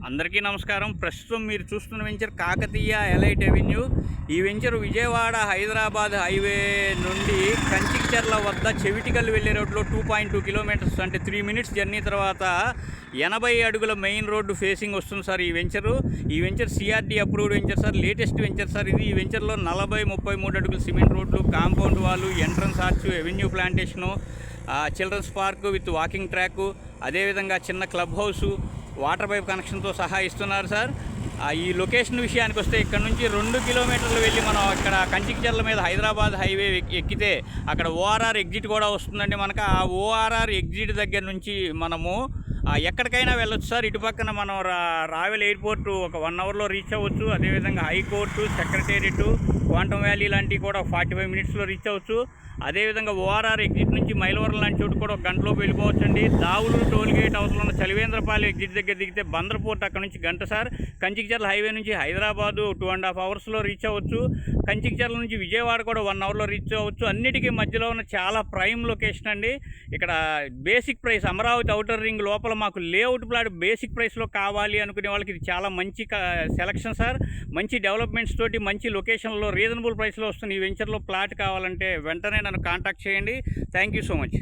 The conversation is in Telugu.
అందరికీ నమస్కారం. ప్రస్తుతం మీరు చూస్తున్న వెంచర్ కాకతీయ ఎలైట్ అవెన్యూ. ఈ వెంచర్ విజయవాడ హైదరాబాద్ హైవే నుండి కంచికచర్ల వద్ద చెవిటికల్ వెళ్ళే రోడ్లో 2.2 కిలోమీటర్స్ అంటే 3 మినిట్స్ జర్నీ తర్వాత 80 అడుగుల మెయిన్ రోడ్డు ఫేసింగ్ వస్తుంది సార్. ఈ venture CRD approved venture sir, latest venture sir ఇది. ఈ వెంచర్లో 40-33 అడుగుల సిమెంట్ రోడ్లు, కాంపౌండ్ వాళ్ళు, entrance arch, avenue plantation, children's park with walking track, అదేవిధంగా చిన్న క్లబ్ హౌసు, వాటర్ పైప్ కనెక్షన్తో సహా ఇస్తున్నారు సార్. ఈ లొకేషన్ విషయానికి వస్తే ఇక్కడ నుంచి 2 కిలోమీటర్లు వెళ్ళి మనం ఇక్కడ కంచికచర్ల మీద హైదరాబాద్ హైవే ఎక్కితే అక్కడ ఓఆర్ఆర్ ఎగ్జిట్ కూడా వస్తుందండి మనకు. ఆ ఓఆర్ఆర్ ఎగ్జిట్ దగ్గర నుంచి మనము ఎక్కడికైనా వెళ్ళొచ్చు సార్. ఇటు పక్కన మనం రావెల్ ఎయిర్పోర్ట్ ఒక 1 అవర్లో రీచ్ అవ్వచ్చు. అదేవిధంగా హైకోర్టు, సెక్రటేరియట్, క్వాంటమ్ వ్యాలీ లాంటివి కూడా 45 మినిట్స్లో రీచ్ అవ్వచ్చు. అదేవిధంగా ఓఆర్ఆర్ ఎగ్జిట్ నుంచి మైలవరం లాంటి చోటు కూడా ఒక గంటలోపు వెళ్ళిపోవచ్చండి. దావులు టోల్గేట్ అవతల ఉన్న చలివేంద్రపాలెం ఎగ్జిట్ దగ్గర దిగితే బందర్పోర్ట్ అక్కడ నుంచి గంట సార్. కంచికచర్ల హైవే నుంచి హైదరాబాదు 2.5 అవర్స్లో రీచ్ అవ్వచ్చు. కంచికచర్ల నుంచి విజయవాడ కూడా 1 అవర్లో రీచ్ అవ్వచ్చు. అన్నిటికీ మధ్యలో ఉన్న చాలా ప్రైమ్ లొకేషన్ అండి. ఇక్కడ basic price Amaravati outer ring లోపల మాకు లేఅవుట్ ప్లాట్ బేసిక్ ప్రైస్లో కావాలి అనుకునే వాళ్ళకి ఇది చాలా మంచి సెలక్షన్ సార్. మంచి డెవలప్మెంట్స్ తోటి మంచి లొకేషన్లో రీజనబుల్ ప్రైస్లో వస్తుంది. ఈ వెంచర్లో ప్లాట్ కావాలంటే వెంటనే నన్ను కాంటాక్ట్ చేయండి. Thank you so much.